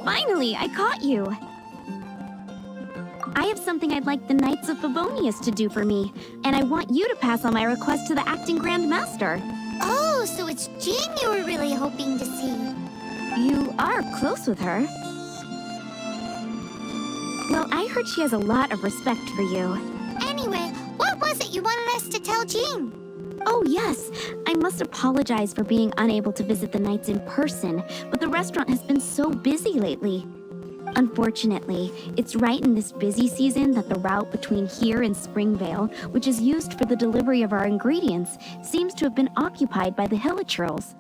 Finally, I caught you. I have something I'd like the Knights of Favonius to do for me, and I want you to pass on my request to the acting Grand Master. Oh, so it's Jean you were really hoping to see. You are close with her. Well, I heard she has a lot of respect for you. Anyway, what was it you wanted us to tell Jean? Oh, yes. I must apologize for being unable to visit the Knights in person, but the restaurant has been so busy lately. Unfortunately, it's right in this busy season that the route between here and Springvale, which is used for the delivery of our ingredients, seems to have been occupied by the Hilichurls.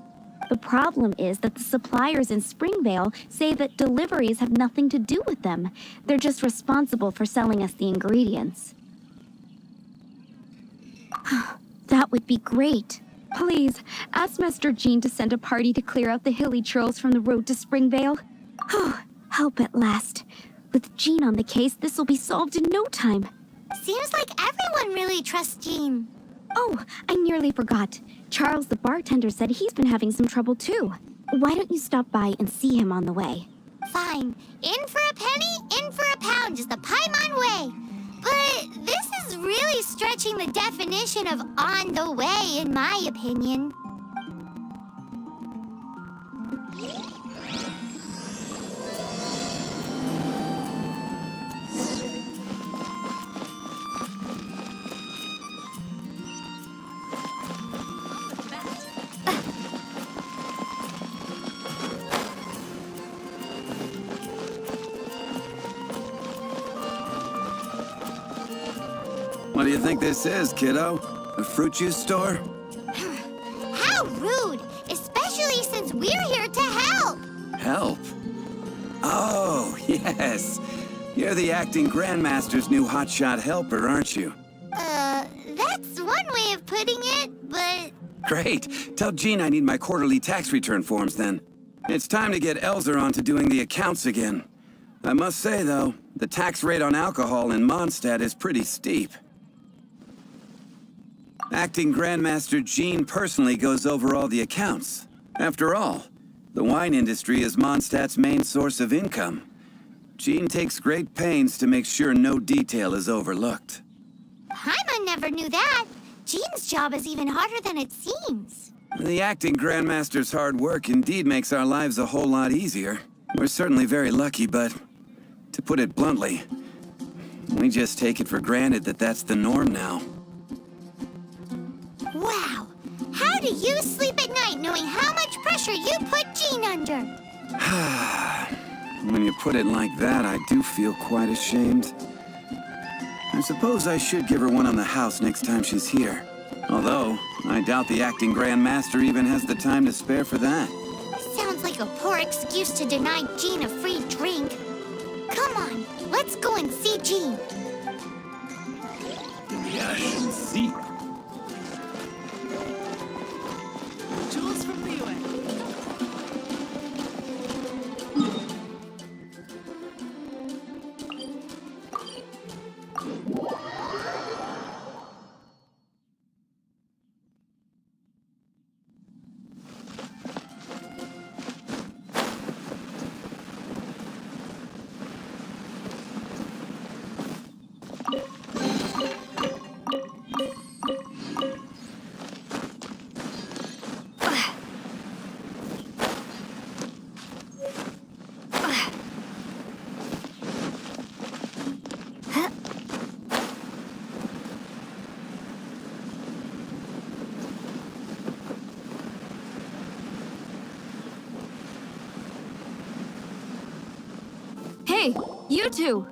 The problem is that the suppliers in Springvale say that deliveries have nothing to do with them. They're just responsible for selling us the ingredients. That would be great. Please, ask Master Jean to send a party to clear out the Hilichurls from the road to Springvale. Help at last. With Jean on the case, this will be solved in no time. Seems like everyone really trusts Jean. Oh, I nearly forgot. Charles the bartender said he's been having some trouble too. Why don't you stop by and see him on the way? Fine. In for a penny, in for a pound is the Paimon way. But this is really stretching the definition of on the way, in my opinion. What do you think this is, kiddo? A fruit juice store? How rude! Especially since we're here to help! Help? Oh, yes. You're the acting Grandmaster's new hotshot helper, aren't you? That's one way of putting it, but... Great. Tell Jean I need my quarterly tax return forms then. It's time to get Elzer on to doing the accounts again. I must say, though, the tax rate on alcohol in Mondstadt is pretty steep. Acting Grandmaster Jean personally goes over all the accounts. After all, the wine industry is Mondstadt's main source of income. Jean takes great pains to make sure no detail is overlooked. Paimon never knew that. Jean's job is even harder than it seems. The acting Grandmaster's hard work indeed makes our lives a whole lot easier. We're certainly very lucky, but to put it bluntly, we just take it for granted that that's the norm now. Wow! How do you sleep at night knowing how much pressure you put Jean under? When you put it like that, I do feel quite ashamed. I suppose I should give her one on the house next time she's here. Although, I doubt the acting Grandmaster even has the time to spare for that. Sounds like a poor excuse to deny Jean a free drink. Come on, let's go and see Jean. See. Jules from the UN. Hey, you two!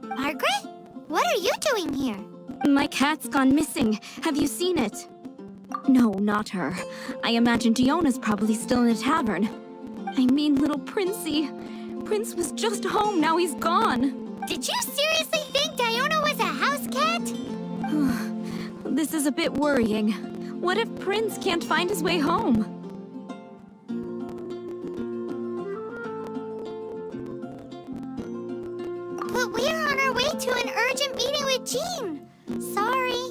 Margaret? What are you doing here? My cat's gone missing. Have you seen it? No, not her. I imagine Diona's probably still in a tavern. I mean, little Princey. Prince was just home, now he's gone. Did you seriously think Diona was a house cat? This is a bit worrying. What if Prince can't find his way home? But we're on our way to an urgent meeting with Jean. Sorry.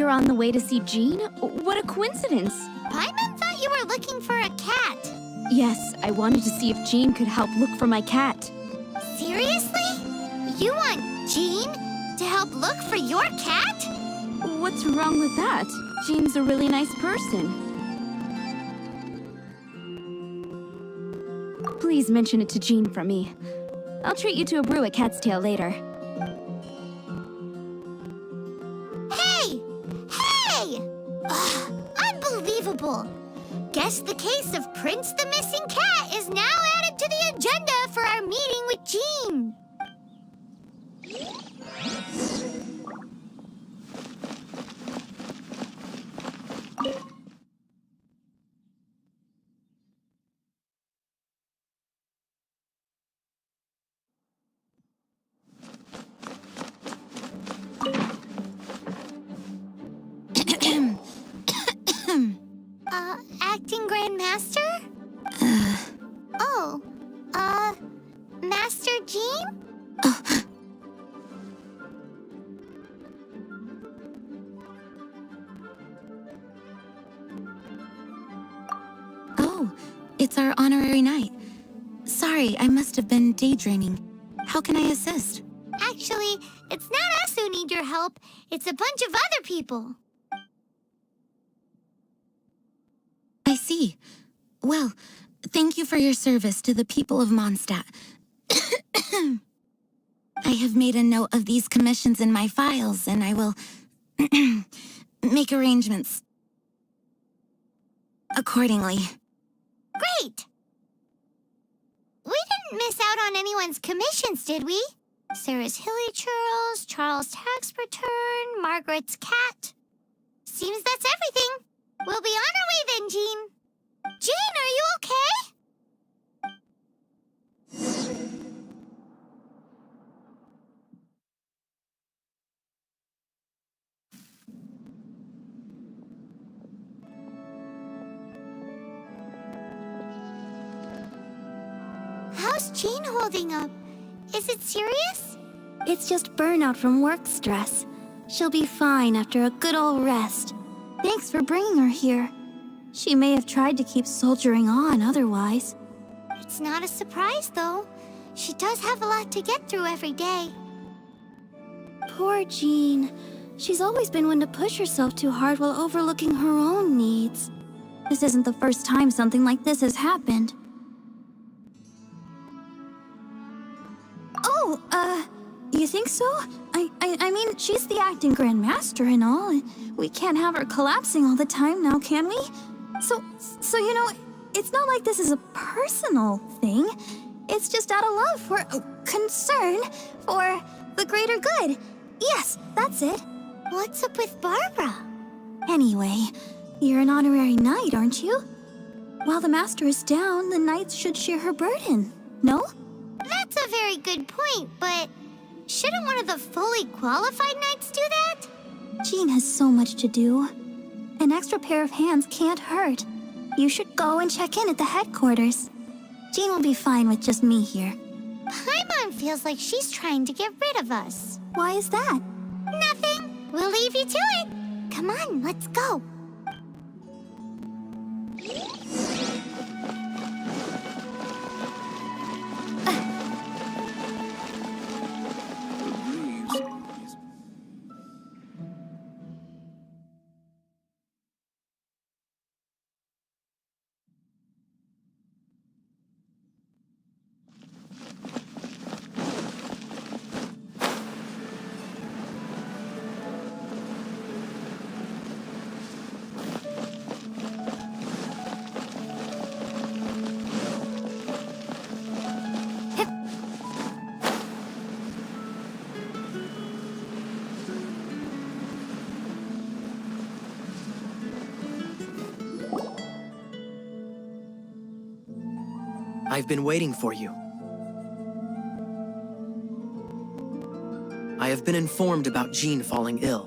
You're on the way to see Jean? What a coincidence! Paimon thought you were looking for a cat. Yes, I wanted to see if Jean could help look for my cat. Seriously? You want Jean to help look for your cat? What's wrong with that? Jean's a really nice person. Please mention it to Jean from me. I'll treat you to a brew at Cat's Tail later. Hey! Hey! Ugh, unbelievable! Guess the case of Prince the Missing Cat is now added to the agenda for our meeting with Jean. Acting Grandmaster? Oh, Master Jean? Oh, it's our honorary knight. Sorry, I must have been daydreaming. How can I assist? Actually, it's not us who need your help. It's a bunch of other people. I see. Well, thank you for your service to the people of Mondstadt. I have made a note of these commissions in my files, and I will make arrangements accordingly. Great! We didn't miss out on anyone's commissions, did we? Sarah's Hilly Churls, Charles' tax return, Margaret's cat. Seems that's everything. We'll be on our way then, Jean. Jean, are you okay? How's Jean holding up? Is it serious? It's just burnout from work stress. She'll be fine after a good old rest. Thanks for bringing her here. She may have tried to keep soldiering on otherwise. It's not a surprise, though. She does have a lot to get through every day. Poor Jean. She's always been one to push herself too hard while overlooking her own needs. This isn't the first time something like this has happened. Oh, you think so? I mean, she's the acting grandmaster and all. We can't have her collapsing all the time now, can we? So you know, it's not like this is a personal thing. It's just out of love for, concern for the greater good. Yes, that's it. What's up with Barbara? Anyway, you're an honorary knight, aren't you? While the master is down, the knights should share her burden, no? That's a very good point, but shouldn't one of the fully qualified knights do that? Jean has so much to do. An extra pair of hands can't hurt. You should go and check in at the headquarters. Jean will be fine with just me here. Paimon feels like she's trying to get rid of us. Why is that? Nothing. We'll leave you to it. Come on, let's go. I've been waiting for you. I have been informed about Jean falling ill.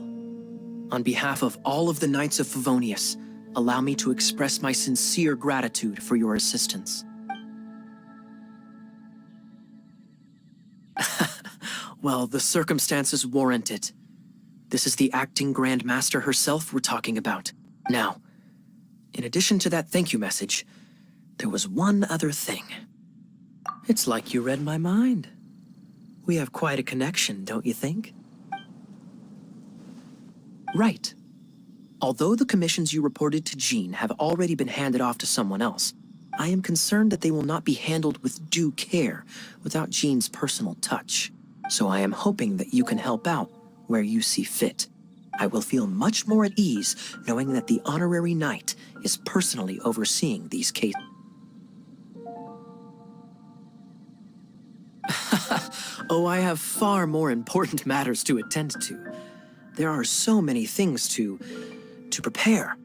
On behalf of all of the Knights of Favonius, allow me to express my sincere gratitude for your assistance. Well, the circumstances warrant it. This is the acting Grand Master herself we're talking about. Now, in addition to that thank you message, there was one other thing. It's like you read my mind. We have quite a connection, don't you think? Right. Although the commissions you reported to Jean have already been handed off to someone else, I am concerned that they will not be handled with due care without Jean's personal touch. So I am hoping that you can help out where you see fit. I will feel much more at ease knowing that the honorary knight is personally overseeing these cases. Oh, I have far more important matters to attend to. There are so many things to prepare.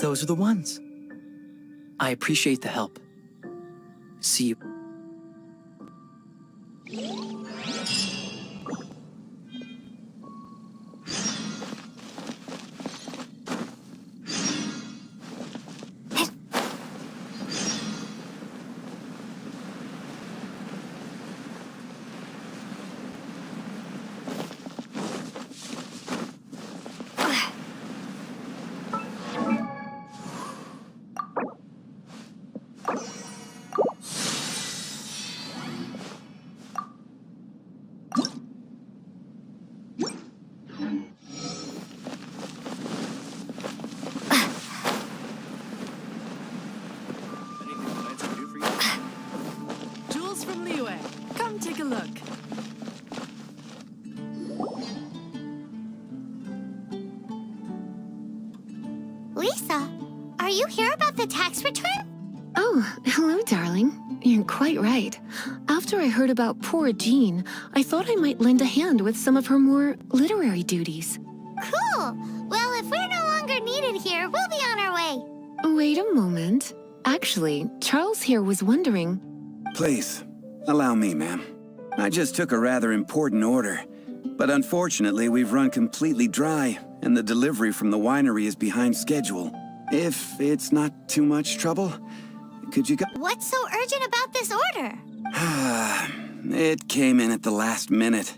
Those are the ones. I appreciate the help. See you. Jules from the UA. Come take a look. Lisa, are you here about the tax return? Oh, hello, darling. You're quite right. After I heard about poor Jean, I thought I might lend a hand with some of her more literary duties. Cool. Well, if we're no longer needed here, we'll be on our way. Wait a moment. Actually, Charles here was wondering... Please, allow me, ma'am. I just took a rather important order. But unfortunately, we've run completely dry, and the delivery from the winery is behind schedule. If it's not too much trouble, could you go... What's so urgent about this order? It came in at the last minute.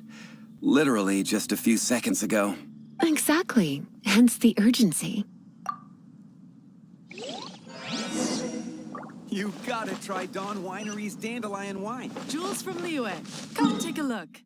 Literally just a few seconds ago. Exactly. Hence the urgency. You gotta try Dawn Winery's Dandelion wine. Jules from the UA. Come take a look.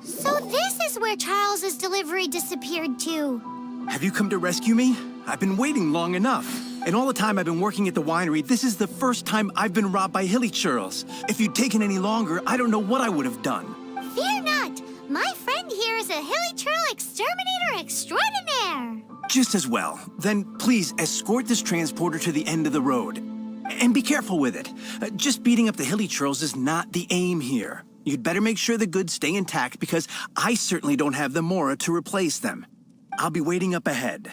So this is where Charles's delivery disappeared to. Have you come to rescue me? I've been waiting long enough. And all the time I've been working at the winery, this is the first time I've been robbed by hilly churls. If you'd taken any longer, I don't know what I would have done. Fear not. My friend here is a hilly churl exterminator extraordinaire. Just as well. Then please escort this transporter to the end of the road. And be careful with it. Just beating up the hilly churls is not the aim here. You'd better make sure the goods stay intact because I certainly don't have the mora to replace them. I'll be waiting up ahead.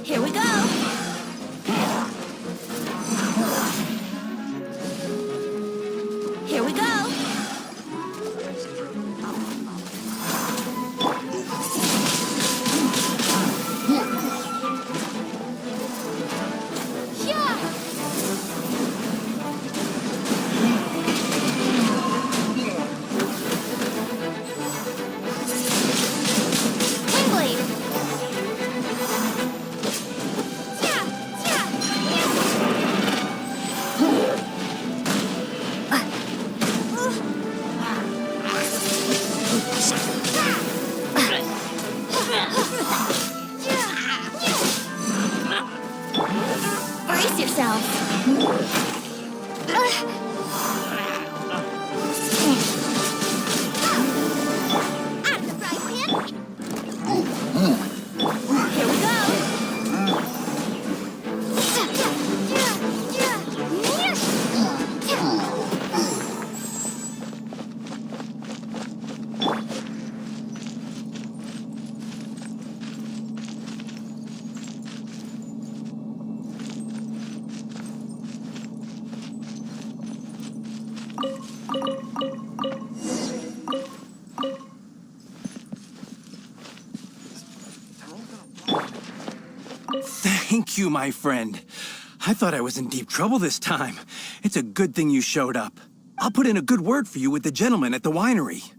Here we go. Here we go. Brace yourself. Out of the frying pan. Here we go. Thank you, my friend. I thought I was in deep trouble this time. It's a good thing you showed up. I'll put in a good word for you with the gentleman at the winery.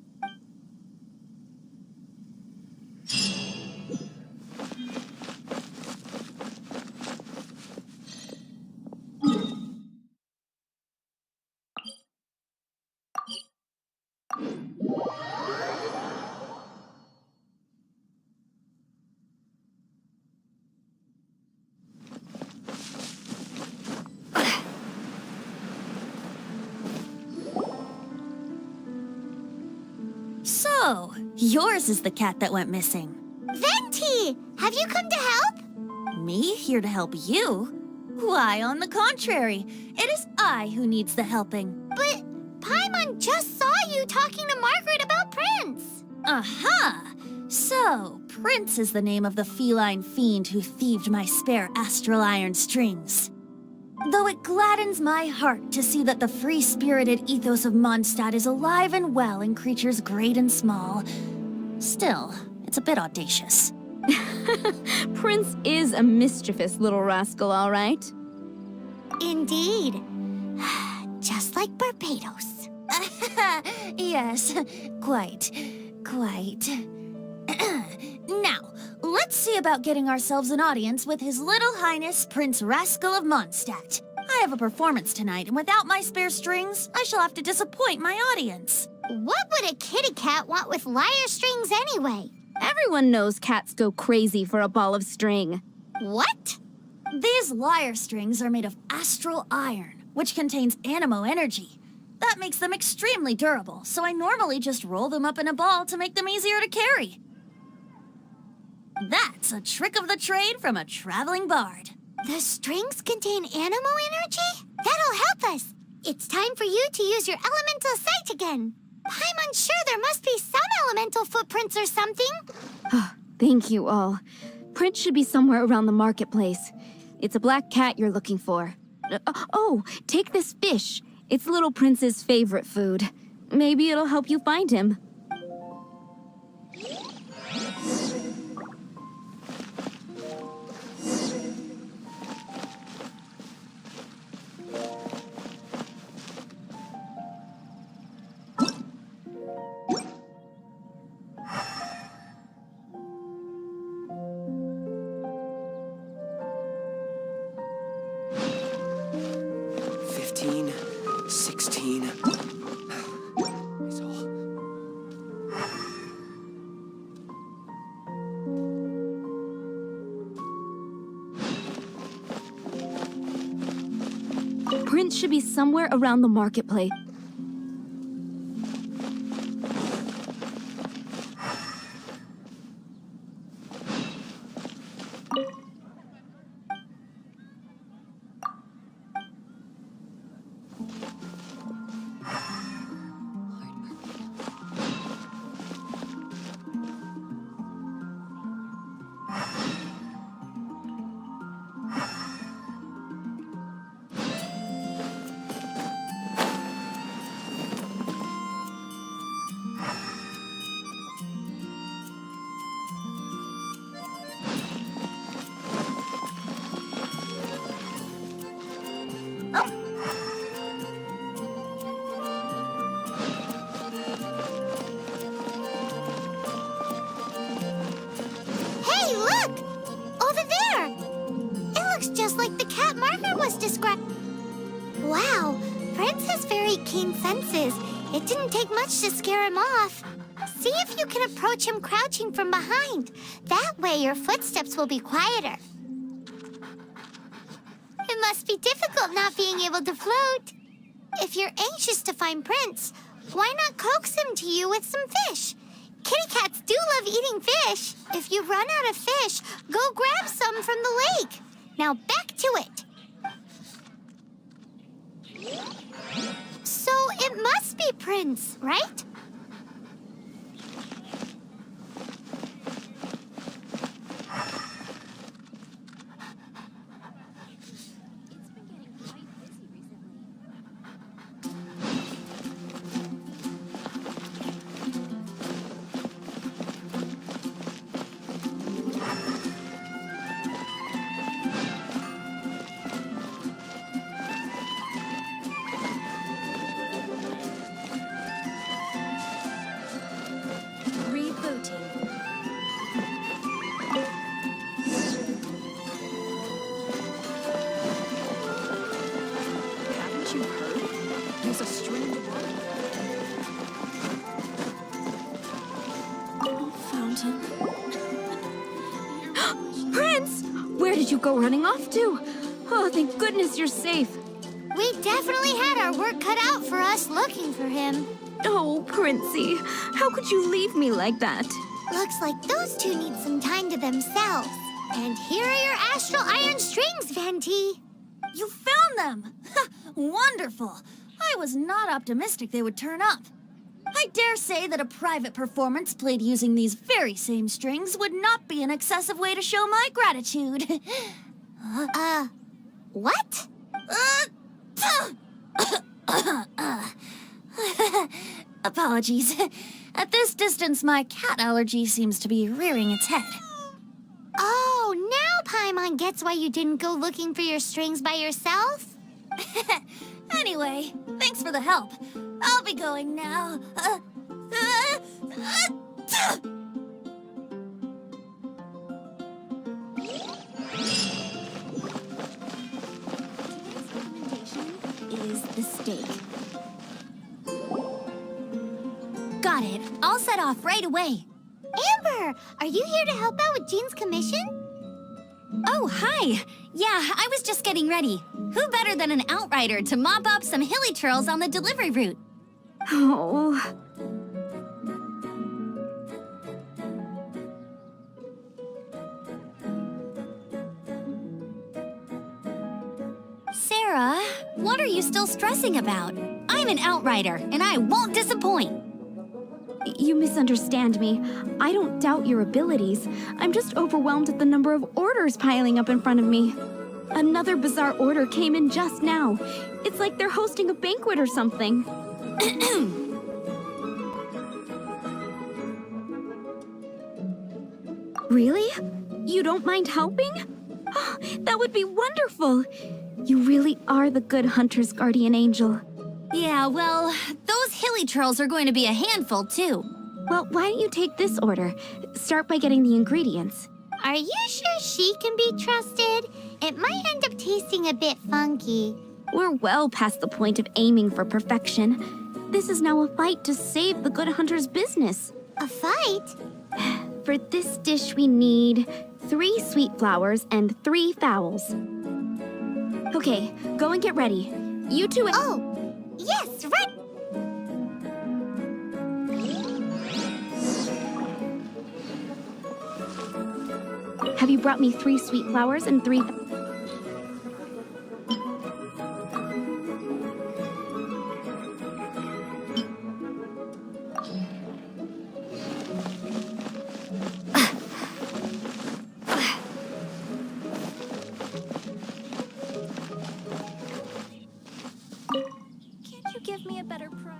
So, yours is the cat that went missing. Venti, have you come to help? Me here to help you? Why, on the contrary, it is I who needs the helping. But Paimon just saw you talking to Margaret about Prince. Aha! So, Prince is the name of the feline fiend who thieved my spare astral iron strings. Though it gladdens my heart to see that the free-spirited ethos of Mondstadt is alive and well in creatures great and small, still, it's a bit audacious. Prince is a mischievous little rascal, all right. Indeed. Just like Barbados. Yes, quite. Now, let's see about getting ourselves an audience with His Little Highness Prince Rascal of Mondstadt. I have a performance tonight, and without my spare strings, I shall have to disappoint my audience. What would a kitty cat want with lyre strings anyway? Everyone knows cats go crazy for a ball of string. What? These lyre strings are made of astral iron, which contains animo energy. That makes them extremely durable, so I normally just roll them up in a ball to make them easier to carry. That's a trick of the trade from a traveling bard. The strings contain animo energy? That'll help us. It's time for you to use your elemental sight again. I'm unsure there must be some elemental footprints or something. Thank you all. Prince should be somewhere around the marketplace. It's a black cat you're looking for. Oh, take this fish. It's Little Prince's favorite food. Maybe it'll help you find him. Prince should be somewhere around the marketplace. was described. Wow, Prince has very keen senses. It didn't take much to scare him off. See if you can approach him crouching from behind. That way your footsteps will be quieter. It must be difficult not being able to float. If you're anxious to find Prince, why not coax him to you with some fish? Kitty cats do love eating fish. If you run out of fish, go grab some from the lake. Now back to it. So it must be Prince, right? Haven't you heard? There's a string of Fountain. Prince! Where did you go running off to? Oh, thank goodness you're safe. We definitely had our work cut out for us looking for him. Oh, Princey, how could you leave me like that? Looks like those two need some time to themselves. And here are your astral iron strings, Venti. You found them! Wonderful! I was not optimistic they would turn up. I dare say that a private performance played using these very same strings would not be an excessive way to show my gratitude. What? Apologies. At this distance, my cat allergy seems to be rearing its head. Oh, now Paimon gets why you didn't go looking for your strings by yourself? Anyway, thanks for the help. I'll be going now. Is the steak. Got it. I'll set off right away. Amber, are you here to help out with Jean's commission? Oh, hi. Yeah, I was just getting ready. Who better than an outrider to mop up some hilly churls on the delivery route? Oh. Sarah, what are you still stressing about? I'm an outrider, and I won't disappoint. You misunderstand me. I don't doubt your abilities. I'm just overwhelmed at the number of orders piling up in front of me. Another bizarre order came in just now. It's like they're hosting a banquet or something. Really? You don't mind helping? Oh, that would be wonderful. You really are the good hunter's guardian angel. Yeah, well, those hilly churls are going to be a handful, too. Well, why don't you take this order? Start by getting the ingredients. Are you sure she can be trusted? It might end up tasting a bit funky. We're well past the point of aiming for perfection. This is now a fight to save the good hunter's business. A fight? For this dish, we need 3 sweet flowers and 3 fowls. Okay, go and get ready. You two... Oh, yes, right. Have you brought me 3 sweet flowers and 3... Can't you give me a better price?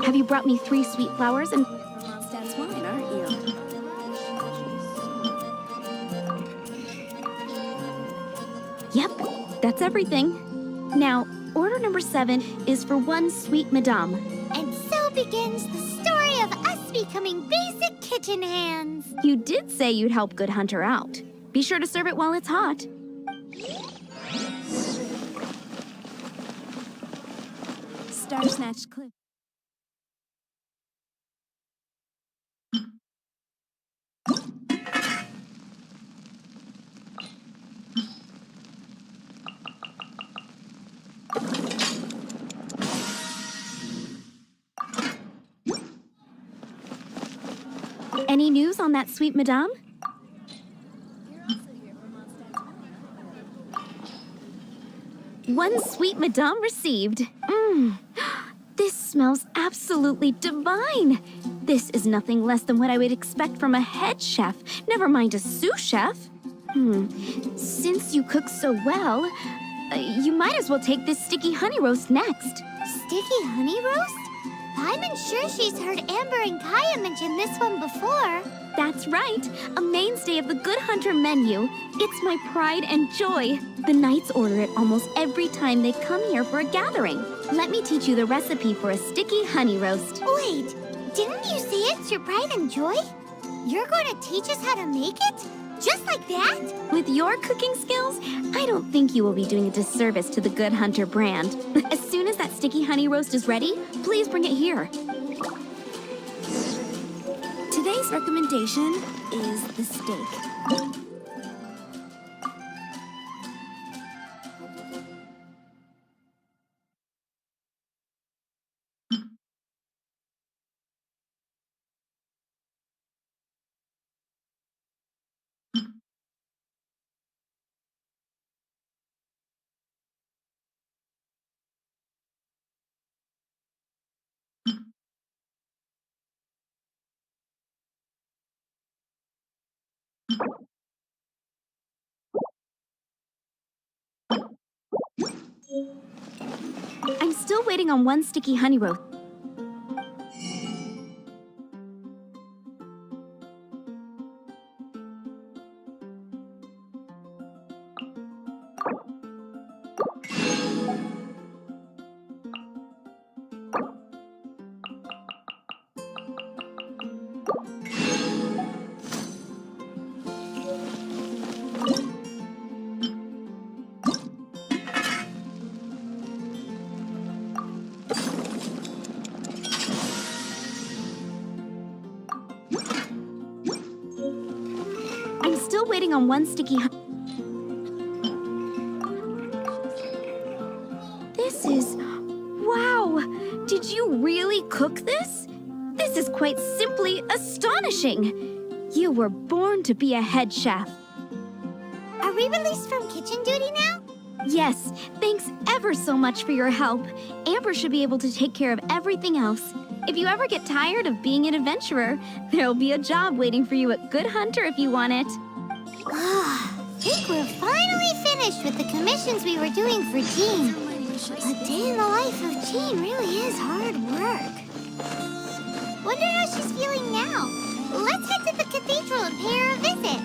Have you brought me 3 sweet flowers and... Mondstadt's wine, aren't you? Yep, that's everything. Now, order number 7 is for 1 sweet madame. And so begins the story of us becoming basic kitchen hands. You did say you'd help Good Hunter out. Be sure to serve it while it's hot. Star Snatch Clip. Any news on that sweet madame? One sweet madame received. This smells absolutely divine. This is nothing less than what I would expect from a head chef, never mind a sous chef. Since you cook so well, you might as well take this sticky honey roast next. Sticky honey roast? I'm sure she's heard Amber and Kaya mention this one before. That's right, a mainstay of the Good Hunter menu. It's my pride and joy. The knights order it almost every time they come here for a gathering. Let me teach you the recipe for a sticky honey roast. Wait, didn't you say it's your pride and joy? You're going to teach us how to make it? Just like that? With your cooking skills, I don't think you will be doing a disservice to the Good Hunter brand. As soon as that sticky honey roast is ready, please bring it here. Today's recommendation is the steak. I'm still waiting on 1 sticky honey roast. Still waiting on 1 sticky This is... wow! Did you really cook this? This is quite simply astonishing! You were born to be a head chef. Are we released from kitchen duty now? Yes, thanks ever so much for your help. Amber should be able to take care of everything else. If you ever get tired of being an adventurer, there'll be a job waiting for you at Good Hunter if you want it. Think we're finally finished with the commissions we were doing for Jean. A day in the life of Jean really is hard work. Wonder how she's feeling now. Let's head to the cathedral and pay her a visit.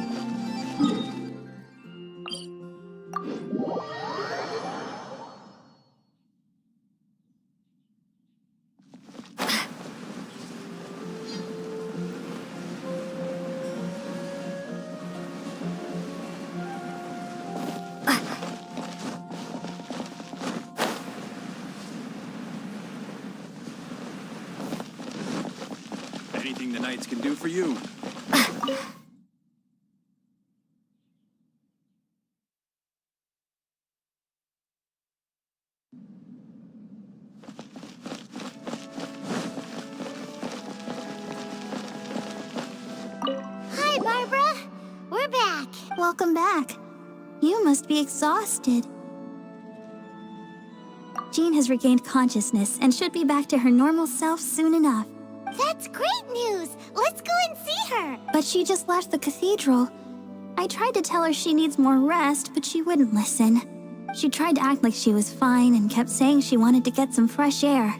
Anything the knights can do for you. Hi, Barbara. We're back. Welcome back. You must be exhausted. Jean has regained consciousness and should be back to her normal self soon enough. That's great news. Let's go and see her. But she just left the cathedral. I tried to tell her she needs more rest, but she wouldn't listen. She tried to act like she was fine and kept saying she wanted to get some fresh air.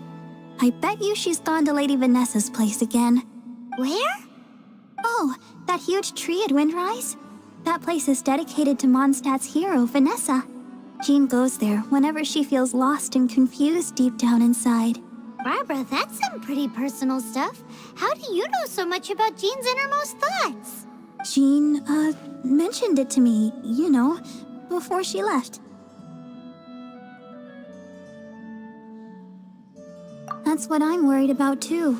I bet you she's gone to Lady Vanessa's place again. Where? Oh, that huge tree at Windrise? That place is dedicated to Mondstadt's hero, Vanessa. Jean goes there whenever she feels lost and confused deep down inside. Barbara, that's some pretty personal stuff. How do you know so much about Jean's innermost thoughts? Jean, mentioned it to me, you know, before she left. That's what I'm worried about too.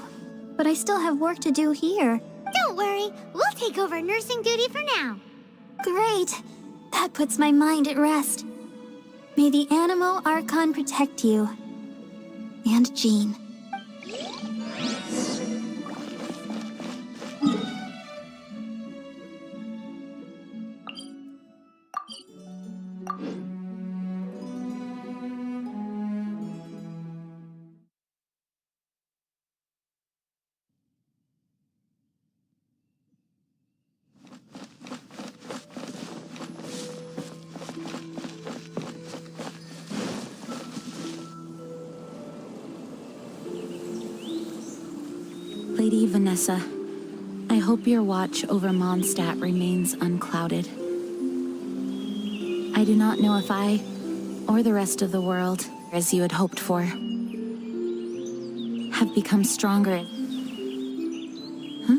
But I still have work to do here. Don't worry, we'll take over nursing duty for now. Great! That puts my mind at rest. May the Animo Archon protect you. And Jean. Lady Vanessa, I hope your watch over Mondstadt remains unclouded. I do not know if I, or the rest of the world, as you had hoped for, have become stronger. Huh?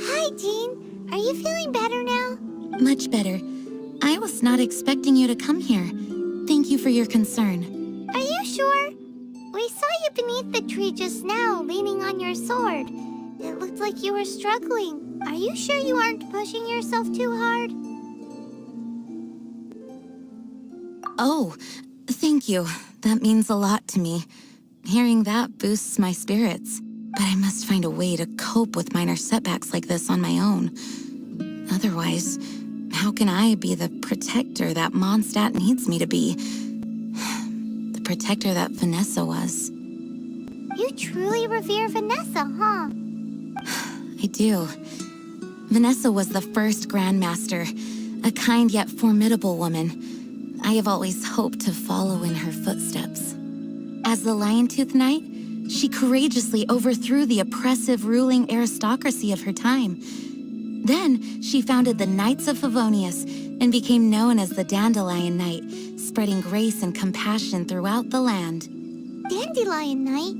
Hi, Jean. Are you feeling better now? Much better. I was not expecting you to come here. Thank you for your concern. Are you sure? We saw you beneath the tree just now, leaning on your sword. It looked like you were struggling. Are you sure you aren't pushing yourself too hard? Oh, thank you. That means a lot to me. Hearing that boosts my spirits. But I must find a way to cope with minor setbacks like this on my own. Otherwise, how can I be the protector that Mondstadt needs me to be? The protector that Vanessa was. You truly revere Vanessa, huh? I do. Vanessa was the first Grandmaster, a kind yet formidable woman. I have always hoped to follow in her footsteps. As the Lion-Tooth Knight, she courageously overthrew the oppressive ruling aristocracy of her time. Then, she founded the Knights of Favonius and became known as the Dandelion Knight, spreading grace and compassion throughout the land. Dandelion Knight?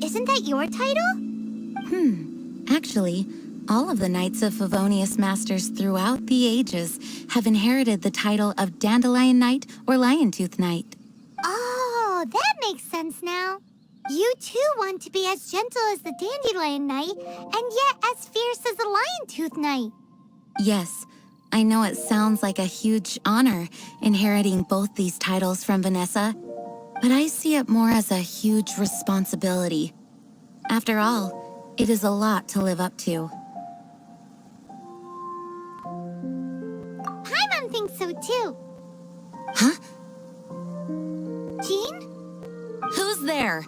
Isn't that your title? Actually, all of the Knights of Favonius Masters throughout the ages have inherited the title of Dandelion Knight or Lion-Tooth Knight. Oh, that makes sense now. You too want to be as gentle as the Dandelion Knight, and yet as fierce as the Lion-Tooth Knight. Yes, I know it sounds like a huge honor inheriting both these titles from Vanessa, but I see it more as a huge responsibility. After all, it is a lot to live up to. Paimon thinks so too. Huh? Jean? Who's there?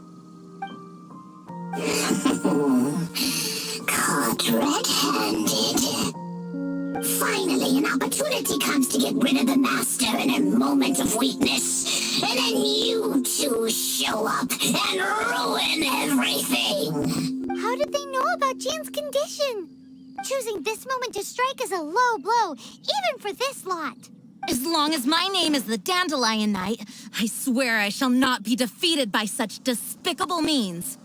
Caught red-handed. Finally, an opportunity comes to get rid of the Master in a moment of weakness. And then you two show up and ruin everything. How did they know about Jean's condition? Choosing this moment to strike is a low blow, even for this lot. As long as my name is the Dandelion Knight, I swear I shall not be defeated by such despicable means.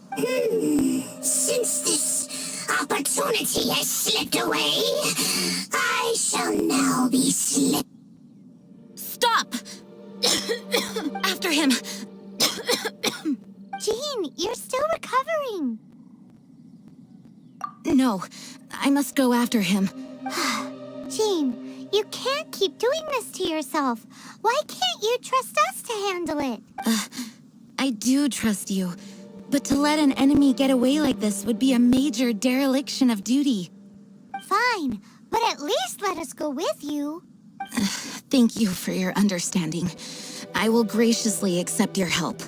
Since this opportunity has slipped away, I shall now be slipped. Stop! After him! Jean, you're still recovering. No, I must go after him. Jean, you can't keep doing this to yourself. Why can't you trust us to handle it? I do trust you, but to let an enemy get away like this would be a major dereliction of duty. Fine, but at least let us go with you. Thank you for your understanding. I will graciously accept your help.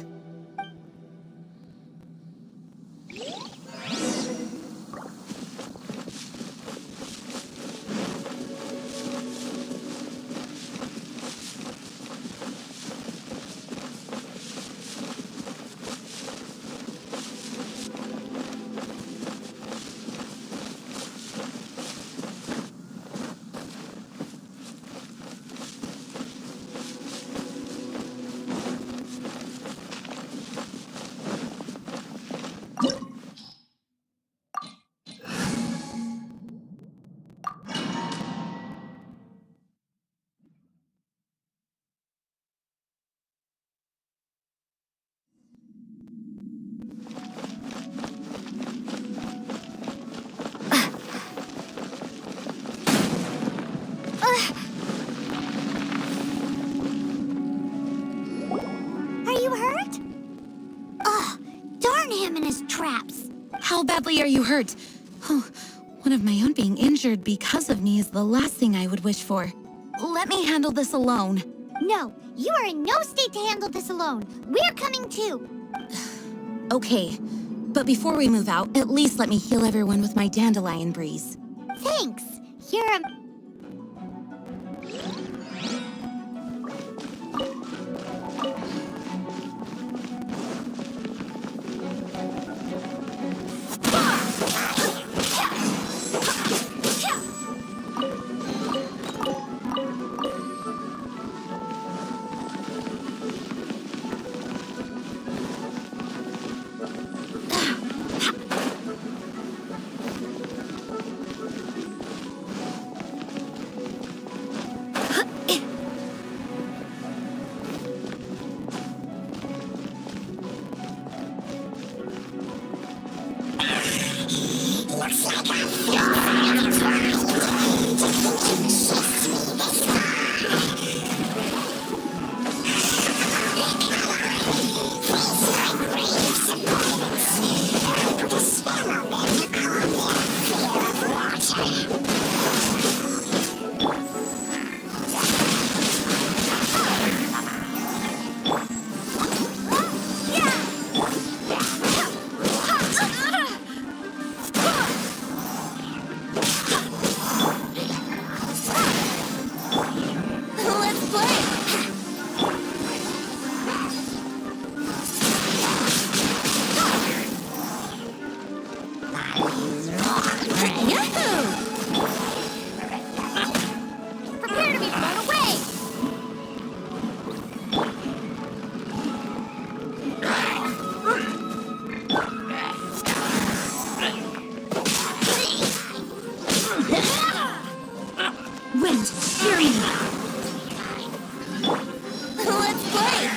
them in his traps. How badly are you hurt? Oh, one of my own being injured because of me is the last thing I would wish for. Let me handle this alone. No, you are in no state to handle this alone. We're coming too. Okay, but before we move out, at least let me heal everyone with my dandelion breeze. Thanks. You're a... Prepare to be blown away! Wind, hear me. Let's play.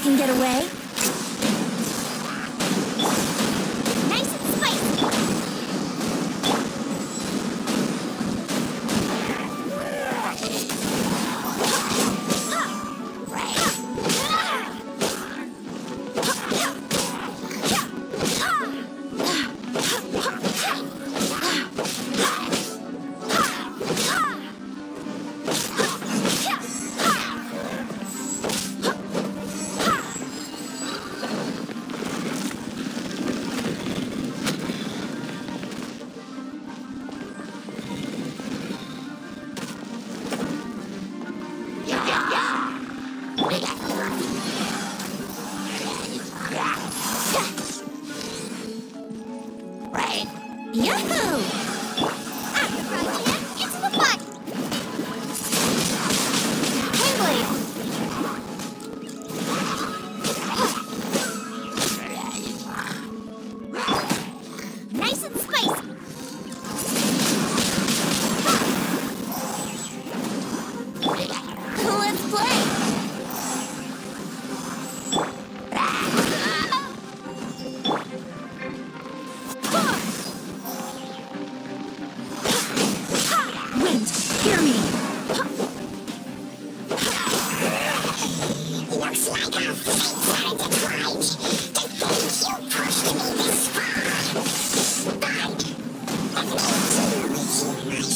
Can get away. Nice and spicy. Yahoo! After pressing it, it's the butt! Kingblade! Nice and spicy! Let's play! Wind, hear me. Looks like our fates are intertwined. To think you pushed me this far. But I've made do with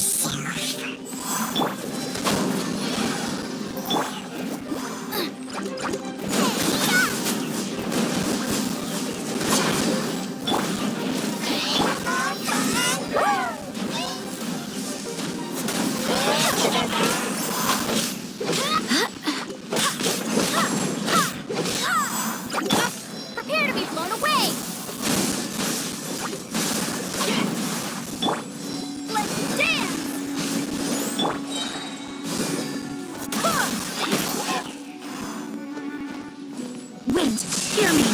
you myself. Prepare to be blown away! Let's dance! Wind, hear me.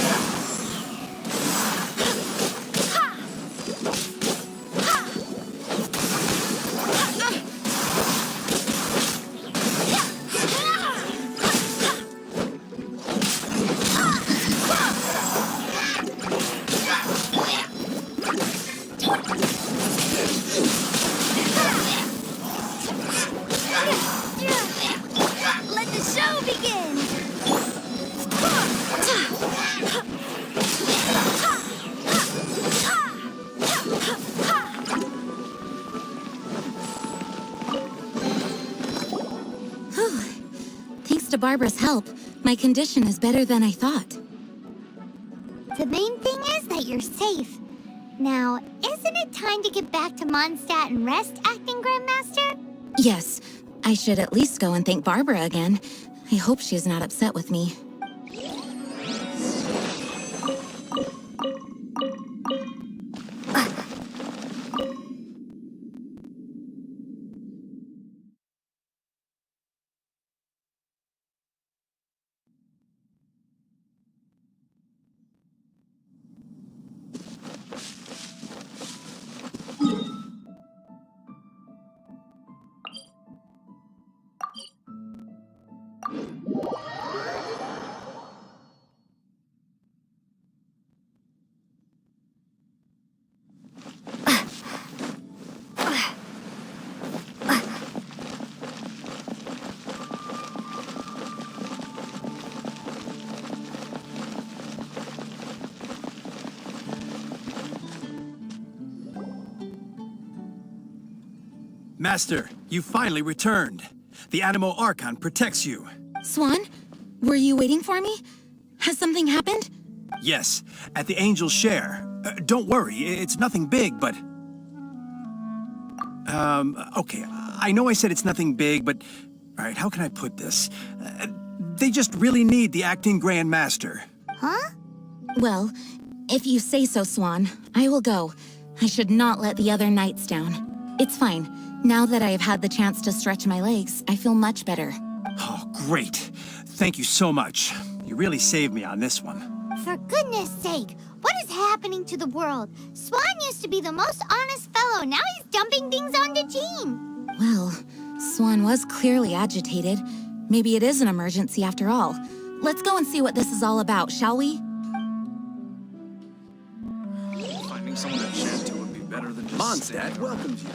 Let the show begin! Thanks to Barbara's help, my condition is better than I thought. The main thing is that you're safe. Now, isn't it time to get back to Mondstadt and rest, Acting Grandmaster? Yes, I should at least go and thank Barbara again. I hope she's not upset with me. Master, you finally returned. The Animo Archon protects you. Swan, were you waiting for me? Has something happened? Yes, at the Angel's Share. Don't worry, it's nothing big, but... okay, I know I said it's nothing big, but... Alright, how can I put this? They just really need the Acting Grand Master. Huh? Well, if you say so, Swan, I will go. I should not let the other knights down. It's fine. Now that I have had the chance to stretch my legs, I feel much better. Oh, great. Thank you so much. You really saved me on this one. For goodness sake, what is happening to the world? Swan used to be the most honest fellow. Now he's dumping things onto Jean. Well, Swan was clearly agitated. Maybe it is an emergency after all. Let's go and see what this is all about, shall we? Finding someone to chat to would be better than just Mondstadt welcomes you.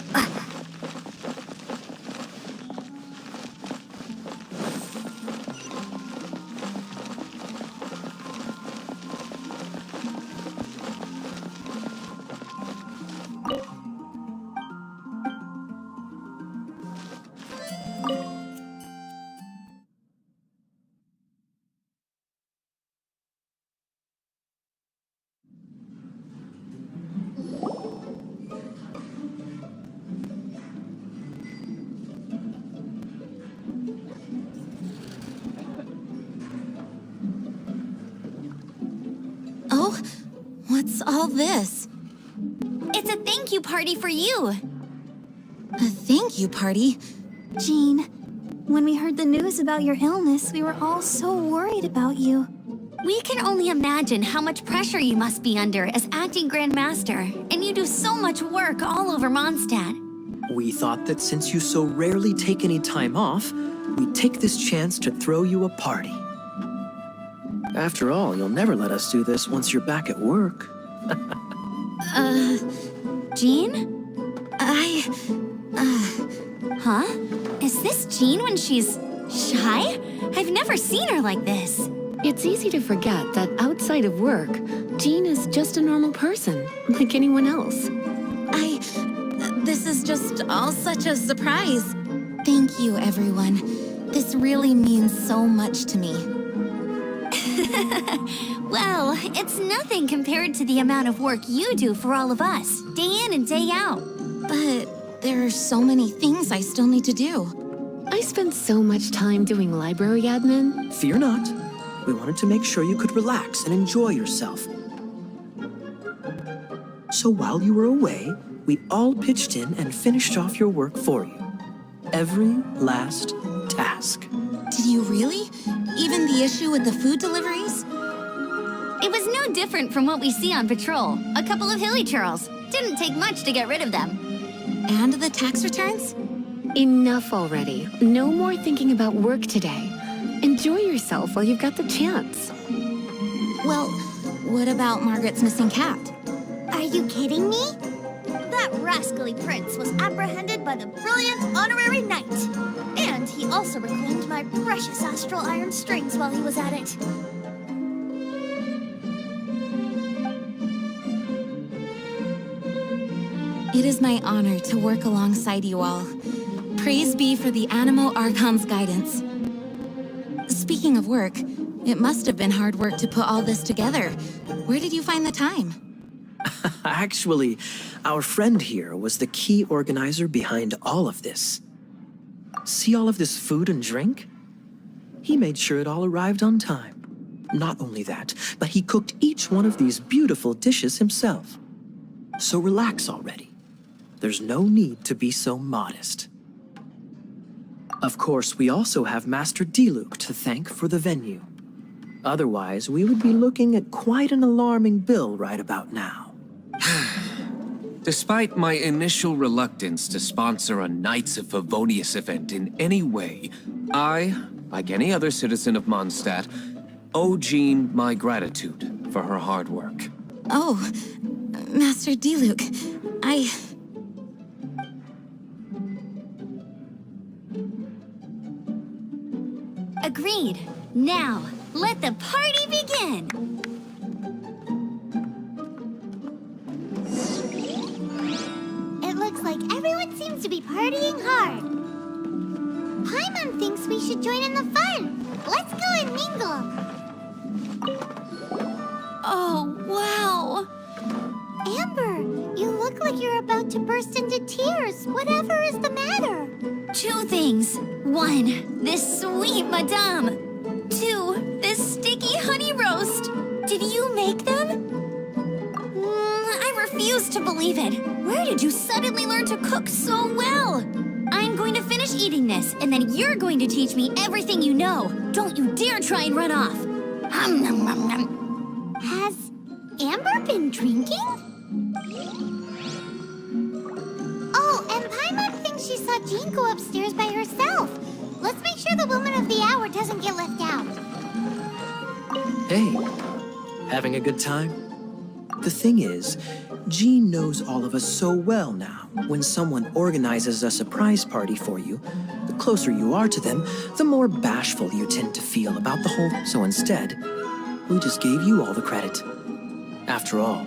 Oh, what's all this? It's a thank you party for you. A thank you party? Jean, when we heard the news about your illness, we were all so worried about you. We can only imagine how much pressure you must be under as acting Grandmaster, and you do so much work all over Mondstadt. We thought that since you so rarely take any time off, we'd take this chance to throw you a party. After all, you'll never let us do this once you're back at work. Jean? Huh? Is this Jean when she's shy? I've never seen her like this. It's easy to forget that outside of work, Jean is just a normal person, like anyone else. This is just all such a surprise. Thank you, everyone. This really means so much to me. Well, it's nothing compared to the amount of work you do for all of us, day in and day out. But there are so many things I still need to do. I spent so much time doing library admin. Fear not. We wanted to make sure you could relax and enjoy yourself. So while you were away, we all pitched in and finished off your work for you. Every last task. Did you really? Even the issue with the food deliveries? It was no different from what we see on patrol. A couple of hilly churls. Didn't take much to get rid of them. And the tax returns? Enough already. No more thinking about work today. Enjoy yourself while you've got the chance. Well, what about Margaret's missing cat? Are you kidding me? That rascally prince was apprehended by the brilliant honorary knight. And he also reclaimed my precious astral iron strings while he was at it. It is my honor to work alongside you all. Praise be for the Animo Archon's guidance. Speaking of work, it must have been hard work to put all this together. Where did you find the time? Actually, our friend here was the key organizer behind all of this. See all of this food and drink? He made sure it all arrived on time. Not only that, but he cooked each one of these beautiful dishes himself. So relax already. There's no need to be so modest. Of course, we also have Master Diluc to thank for the venue. Otherwise, we would be looking at quite an alarming bill right about now. Despite my initial reluctance to sponsor a Knights of Favonius event in any way, I, like any other citizen of Mondstadt, owe Jean my gratitude for her hard work. Oh, Master Diluc, Agreed. Now, let the party begin! It looks like everyone seems to be partying hard. Paimon thinks we should join in the fun. Let's go and mingle. Oh, wow! Amber, you look like you're about to burst into tears. Whatever is the matter? Two things. One, this sweet madame. Two, this sticky honey roast. Did you make them? I refuse to believe it. Where did you suddenly learn to cook so well? I'm going to finish eating this, and then you're going to teach me everything you know. Don't you dare try and run off. Has Amber been drinking? Oh, and Paimon thinks she saw Jean go upstairs by herself. Let's make sure the woman of the hour doesn't get left out. Hey, having a good time? The thing is, Jean knows all of us so well now. When someone organizes a surprise party for you, the closer you are to them, the more bashful you tend to feel about the whole... So instead, we just gave you all the credit. After all,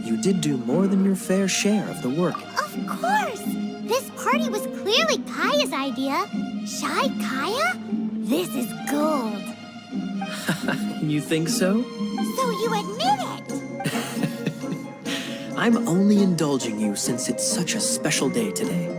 you did do more than your fair share of the work. Of course! This party was clearly Kaya's idea. Shy Kaya? This is gold. You think so? So you admit it? I'm only indulging you since it's such a special day today.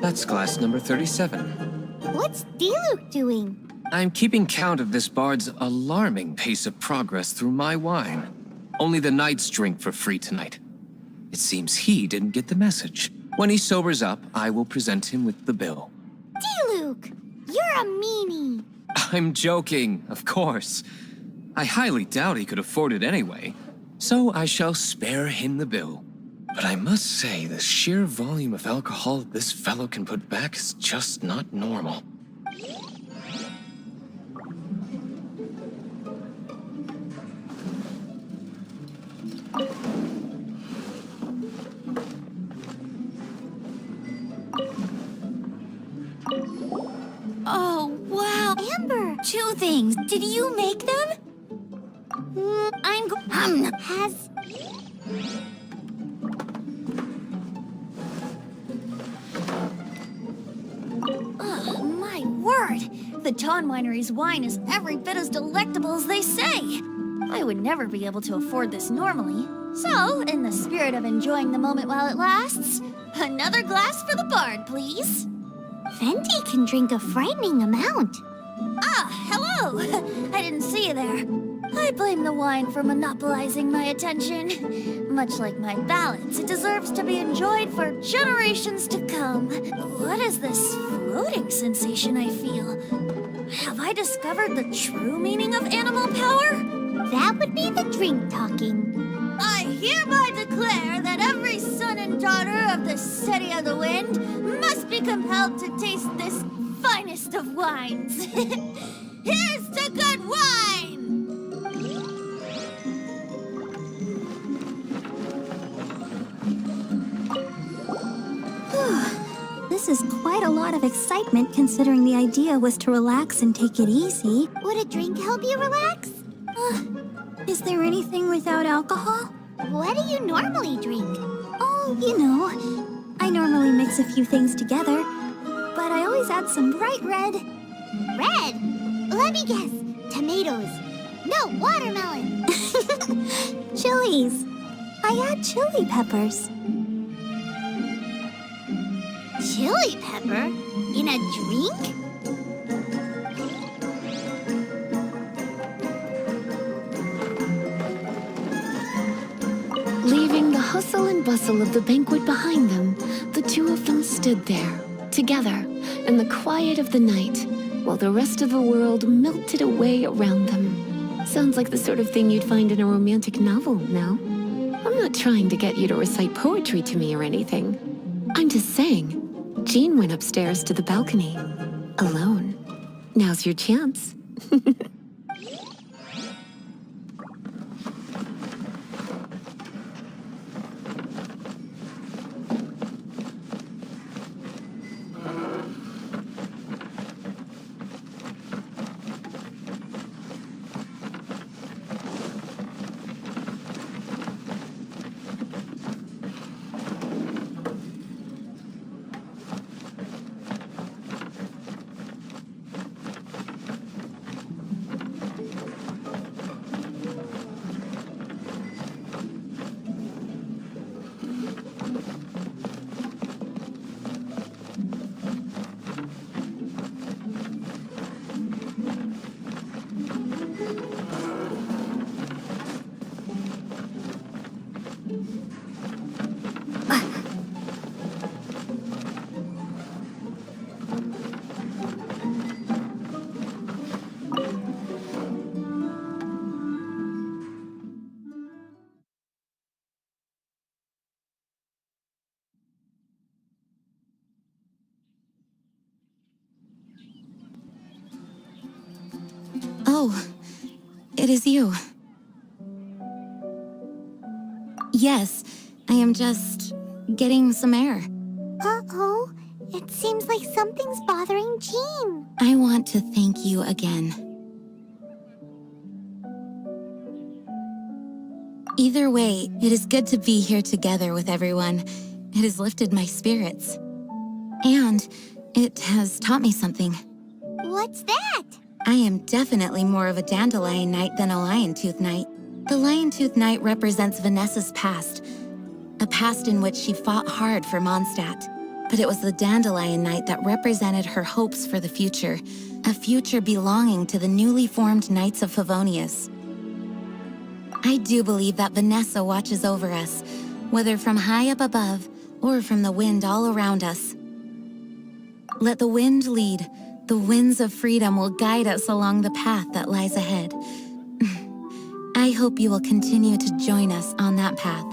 That's glass number 37. What's Diluc doing? I'm keeping count of this bard's alarming pace of progress through my wine. Only the knights drink for free tonight. It seems he didn't get the message. When he sobers up, I will present him with the bill. Diluc, you're a meanie. I'm joking, of course. I highly doubt he could afford it anyway, so I shall spare him the bill. But I must say, the sheer volume of alcohol this fellow can put back is just not normal. Oh, wow. Amber, Two things. Did you make them? has... My word! The Ton Winery's wine is every bit as delectable as they say. I would never be able to afford this normally. So, in the spirit of enjoying the moment while it lasts, another glass for the bard, please. Venti can drink a frightening amount. Ah, hello! I didn't see you there. I blame the wine for monopolizing my attention. Much like my ballads, it deserves to be enjoyed for generations to come. What is this floating sensation I feel? Have I discovered the true meaning of animal power? That would be the drink talking. I hereby declare that every son and daughter of the City of the Wind must be compelled to taste this finest of wines. Here's to good wine! This is quite a lot of excitement considering the idea was to relax and take it easy. Would a drink help you relax? Is there anything without alcohol? What do you normally drink? Oh, you know, I normally mix a few things together, but I always add some bright red. Red? Let me guess. Tomatoes. No, watermelon. Chilies. I add chili peppers. Chili pepper? In a drink? Leaving the hustle and bustle of the banquet behind them, the two of them stood there, together, in the quiet of the night, while the rest of the world melted away around them. Sounds like the sort of thing you'd find in a romantic novel, no? I'm not trying to get you to recite poetry to me or anything. I'm just saying, Jean went upstairs to the balcony, alone. Now's your chance. Oh, it is you. Yes, I am just getting some air. Uh-oh. It seems like something's bothering Jean. I want to thank you again. Either way, it is good to be here together with everyone. It has lifted my spirits. And it has taught me something. What's that? I am definitely more of a Dandelion Knight than a Lion-Tooth Knight. The Lion-Tooth Knight represents Vanessa's past. A past in which she fought hard for Mondstadt. But it was the Dandelion Knight that represented her hopes for the future, a future belonging to the newly formed Knights of Favonius. I do believe that Vanessa watches over us, whether from high up above or from the wind all around us. Let the wind lead. The winds of freedom will guide us along the path that lies ahead. I hope you will continue to join us on that path.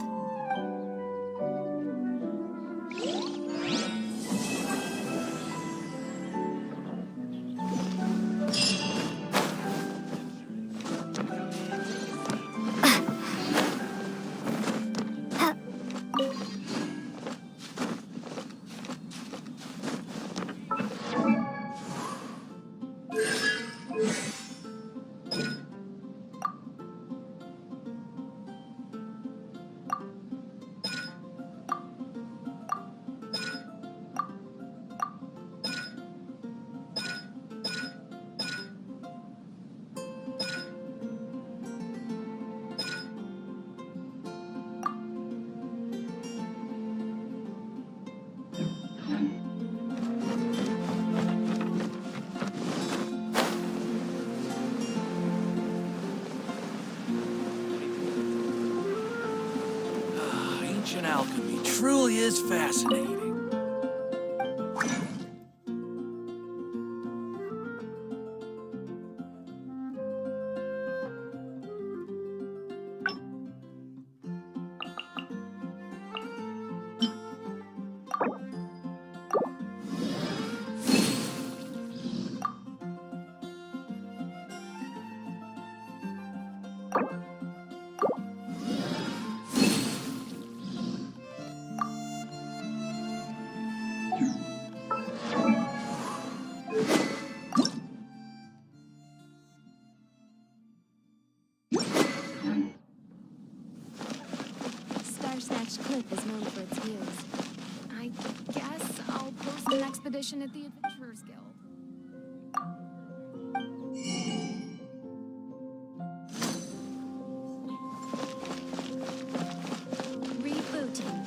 Ancient alchemy truly is fascinating. Starsnatch Cliff is known for its views. I guess I'll post an expedition at the Adventurers Guild. Rebooting.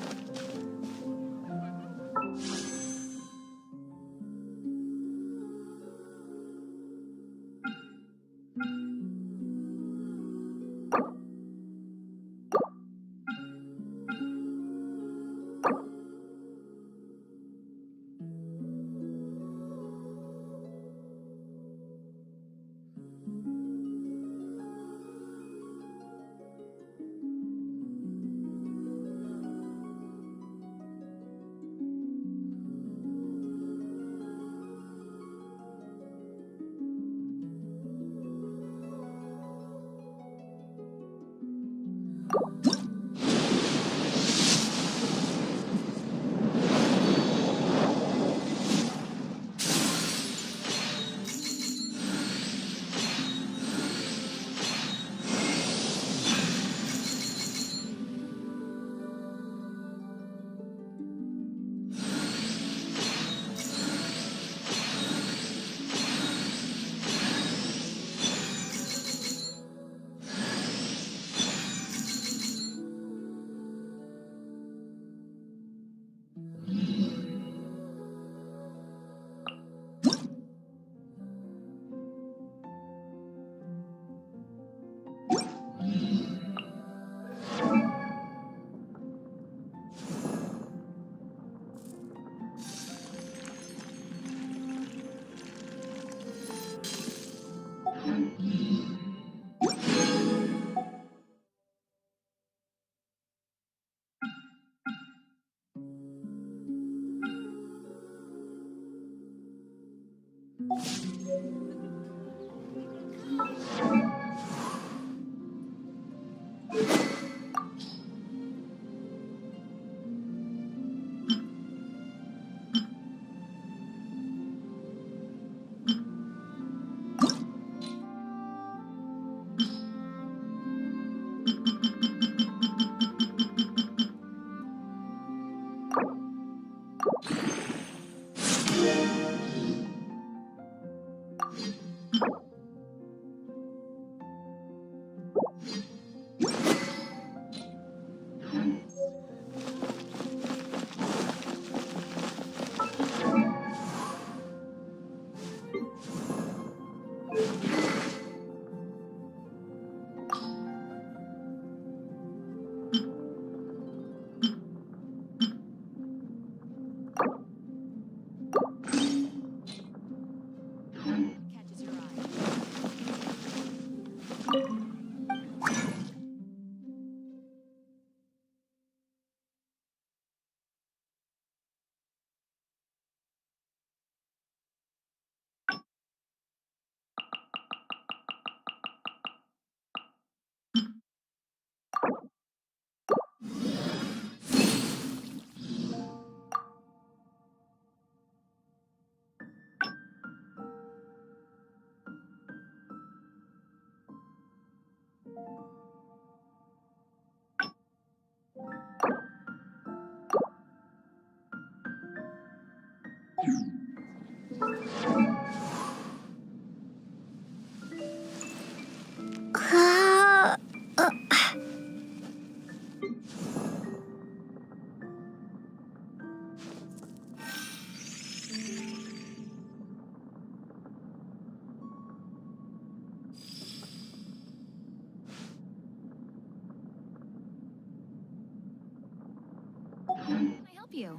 you?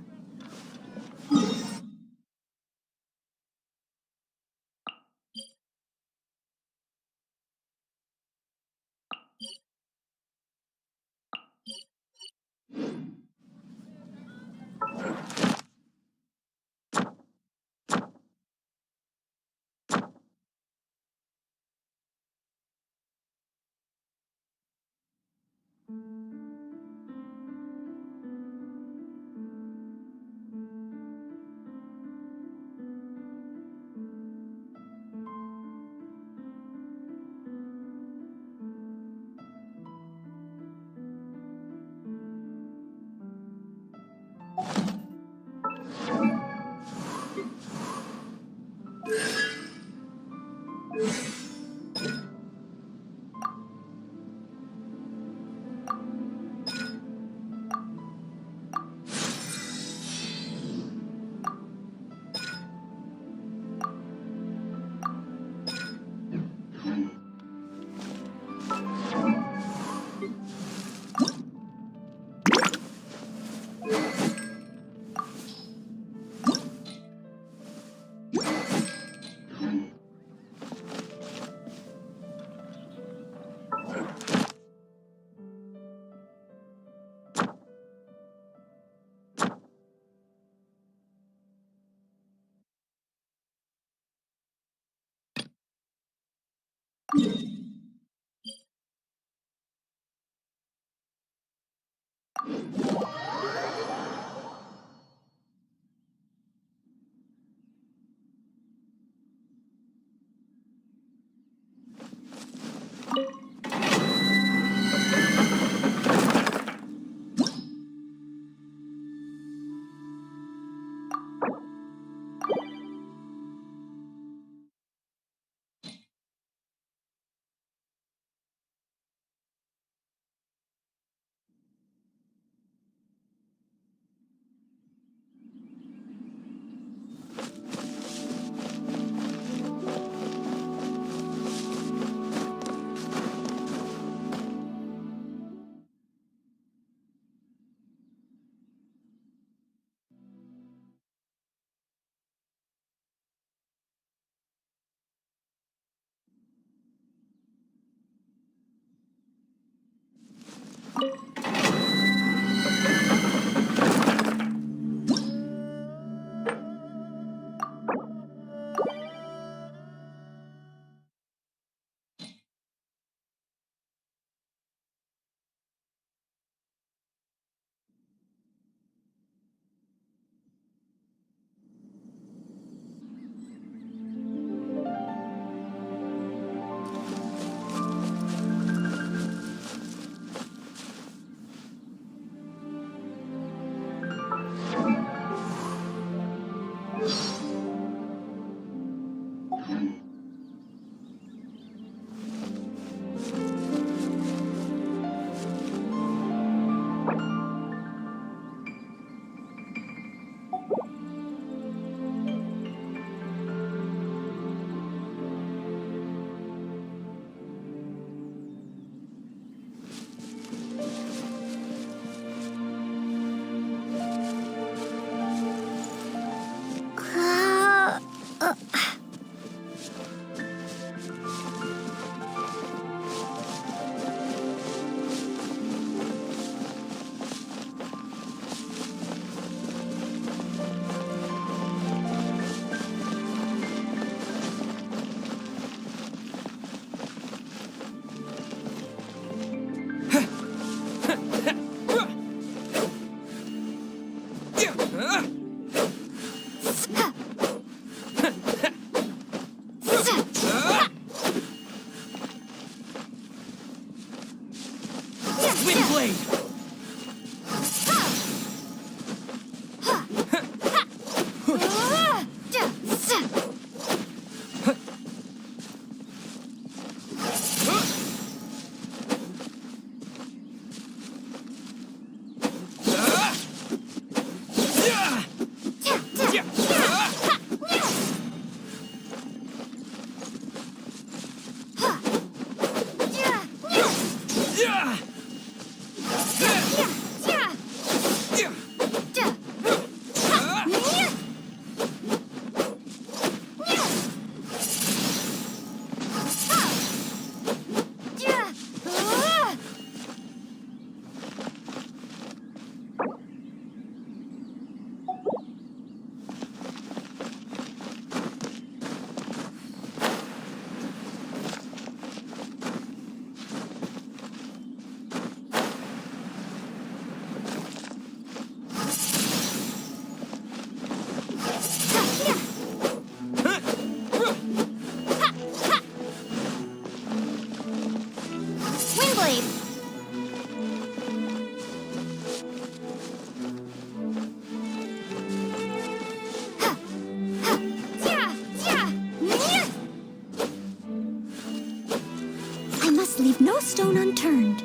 no stone unturned.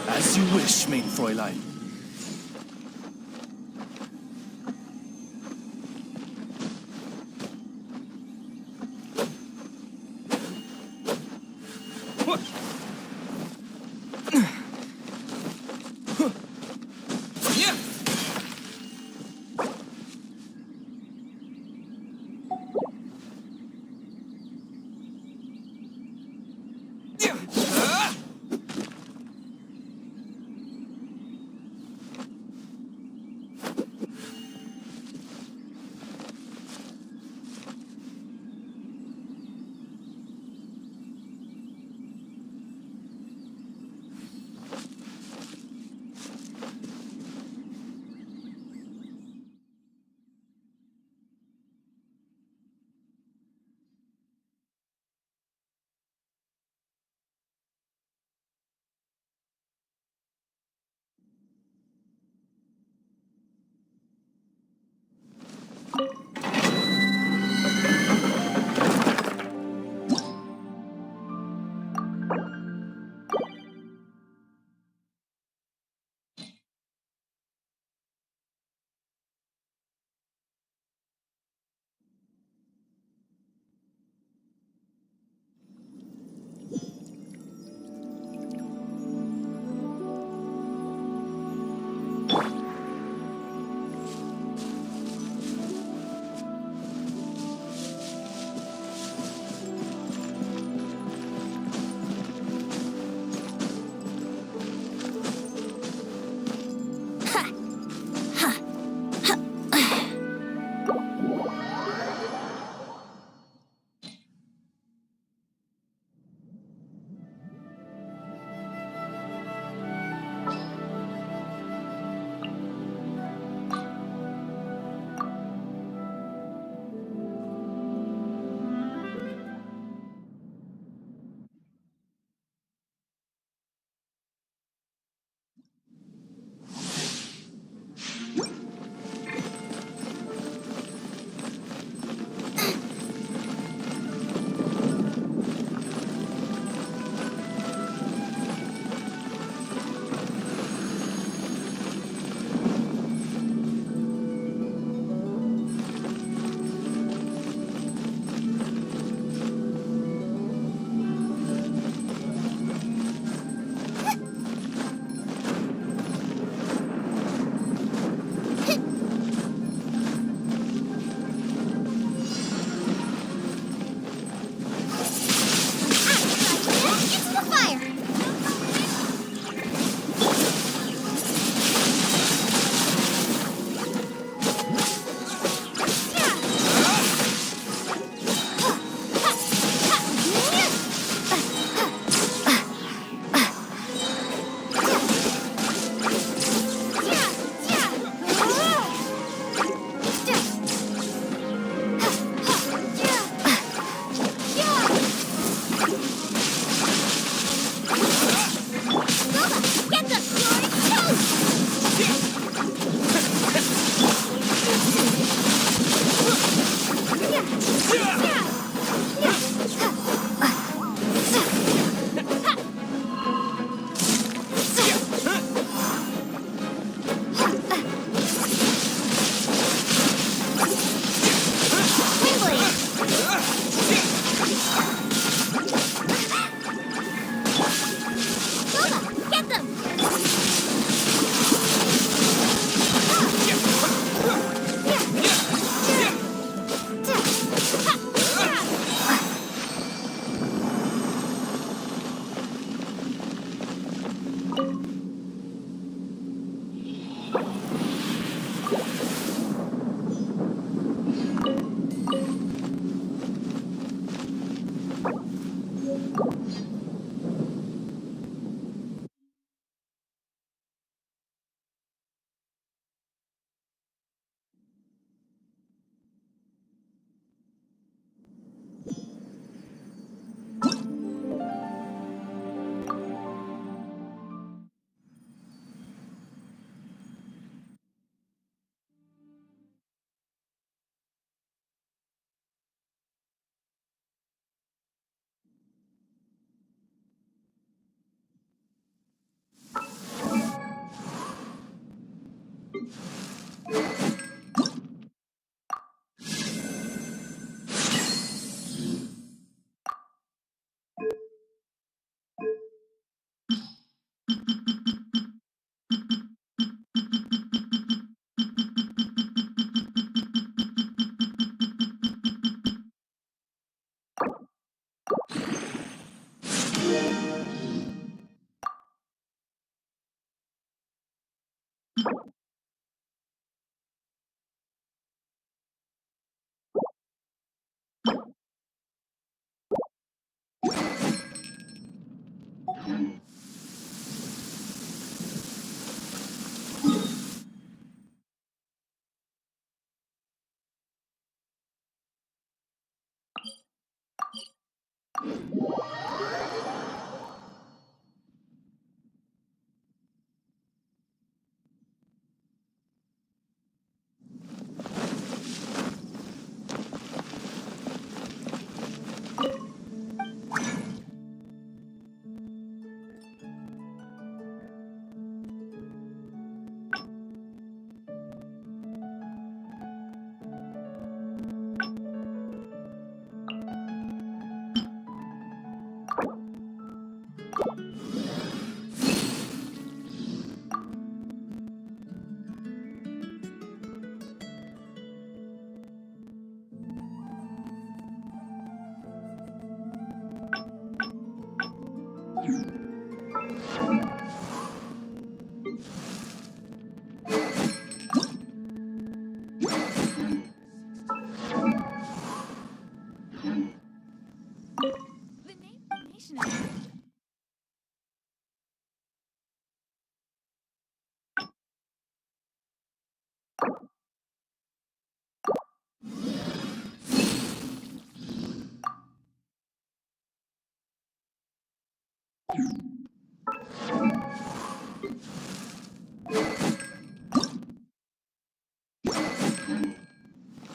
As you wish, mein Fräulein.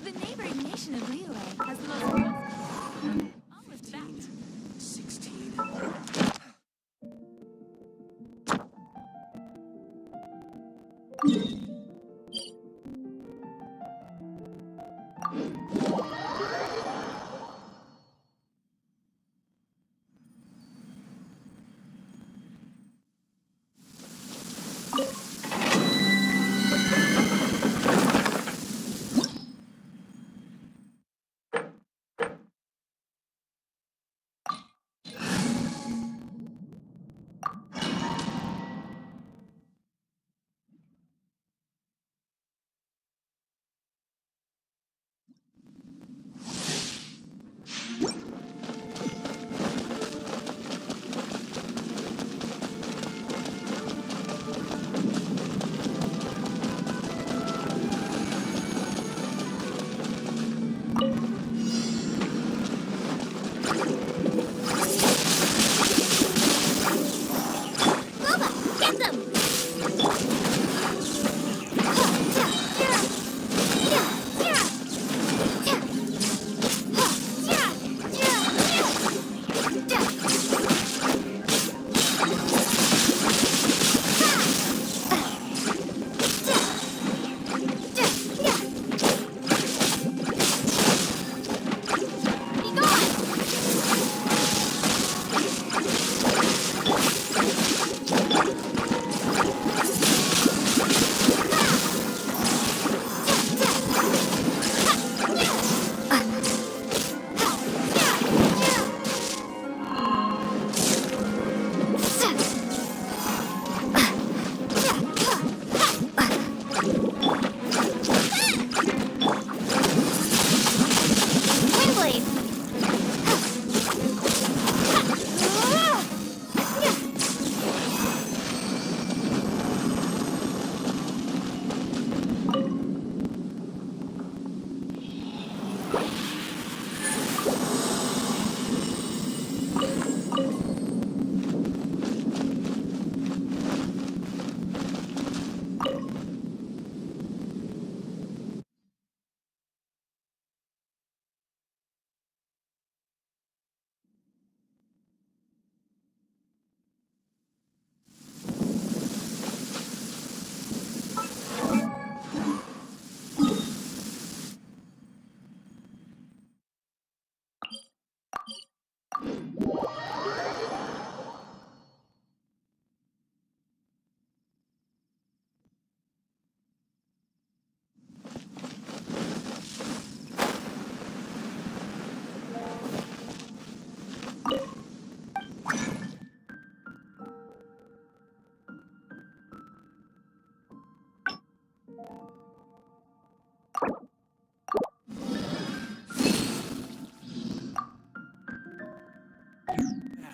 The neighboring nation of Liyue has the most almost that. 16.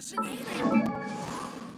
Fascinating.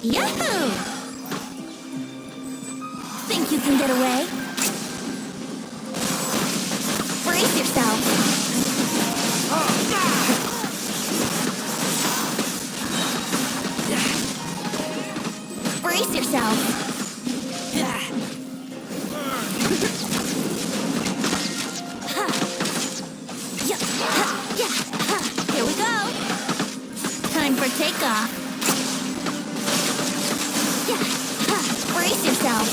Yahoo! Think you can get away? Brace yourself. Brace yourself. Here we go. Time for takeoff. Brace yourself.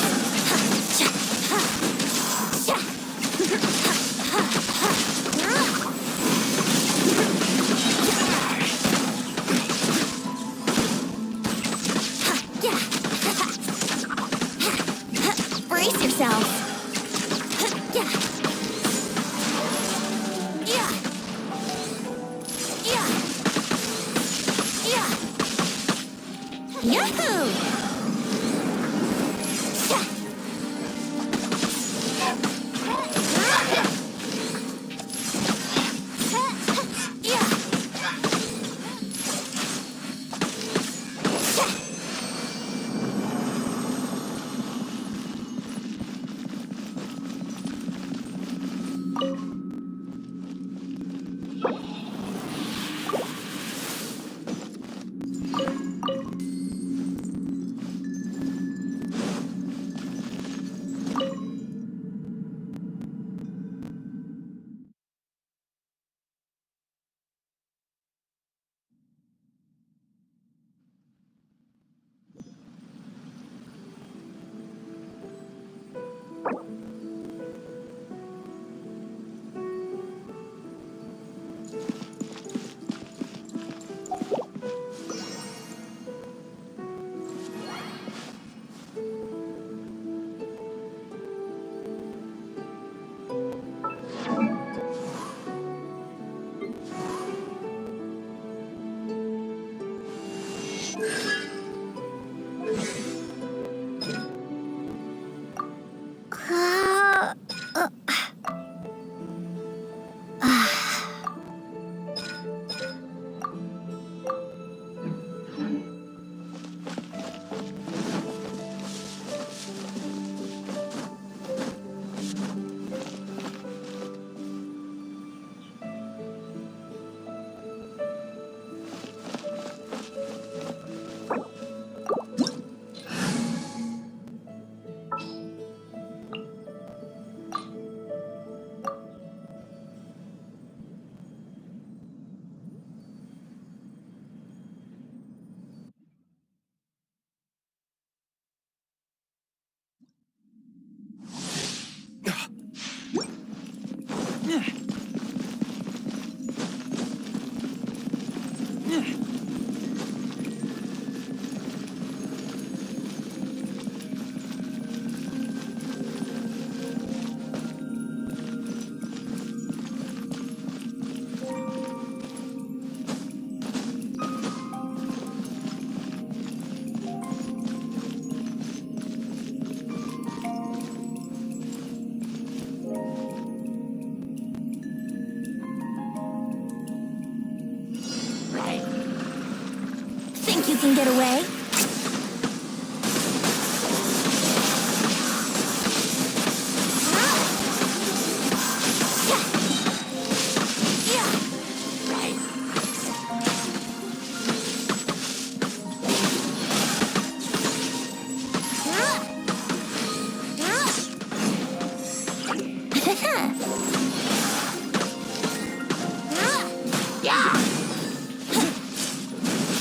Think you can get away?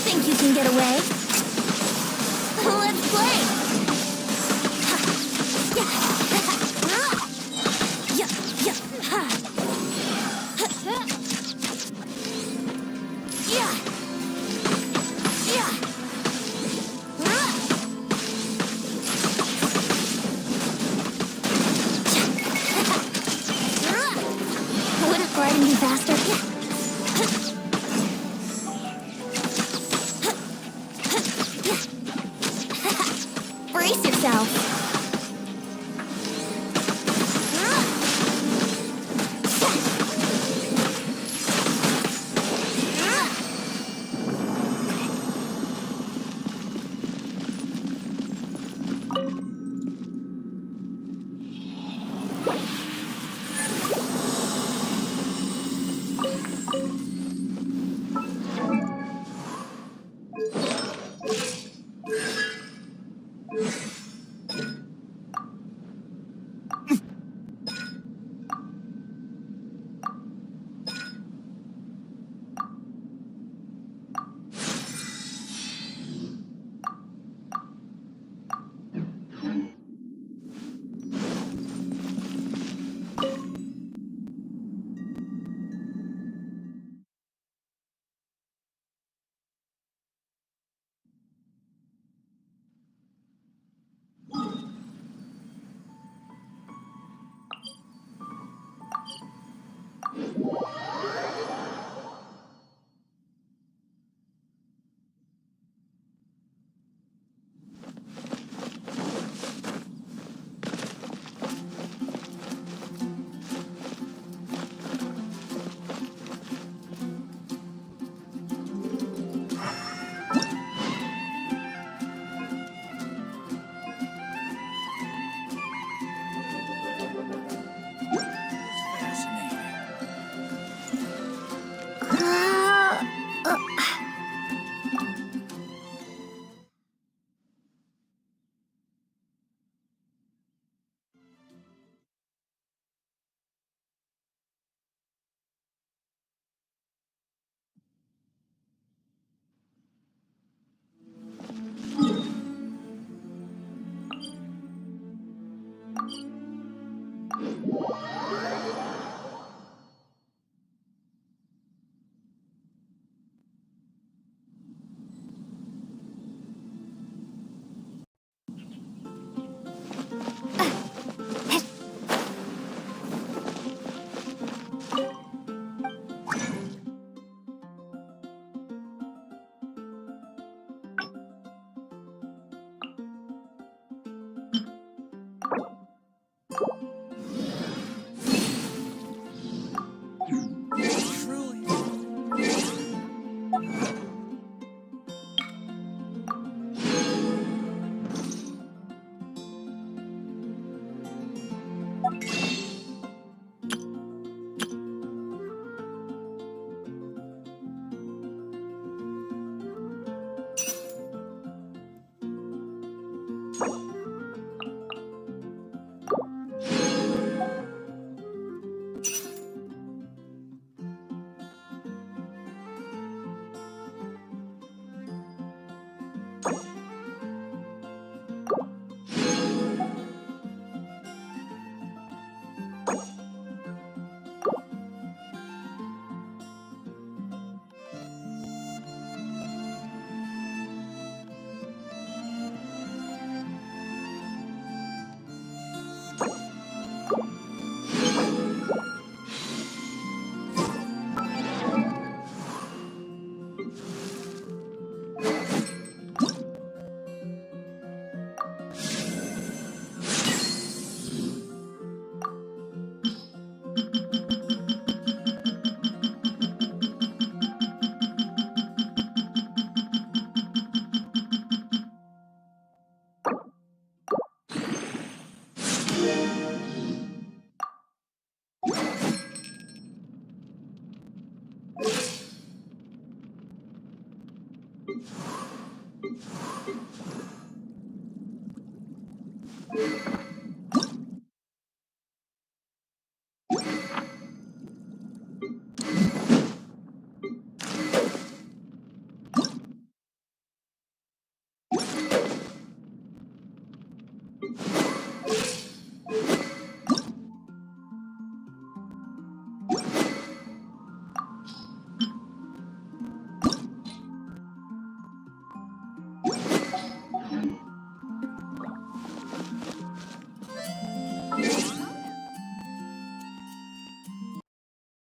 Think you can get away? Let's play! Wouldn't gliding be faster? Brace yourself.